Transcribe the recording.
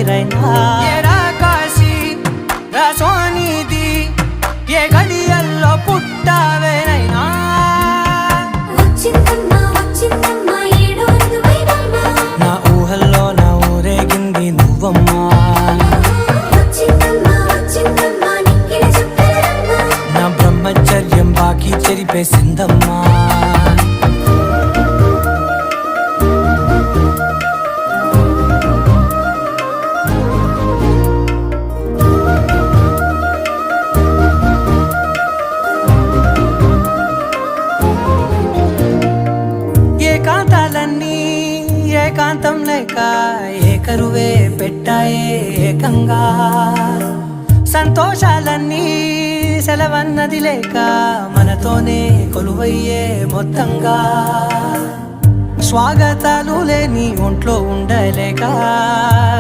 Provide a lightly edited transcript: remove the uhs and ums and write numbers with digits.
ఊపిరైనా కాశీ సోనిది ఏ గడియల్లో పుట్టావేనైనా నా ఊహల్లో నా ఊరేగింది నువ్వమ్మా నా బ్రహ్మచర్యం బాకీ చెరిపేసిందమ్మా ఏకాంతాలన్నీ ఏకాంతం లేక ఏకరువే పెట్టాయే ఏకంగా సంతోషాలన్నీ సెలవన్నది లేక మనతోనే కొలువయ్యే మొత్తంగా స్వాగతాలు లేని ఒంట్లో ఉండలేక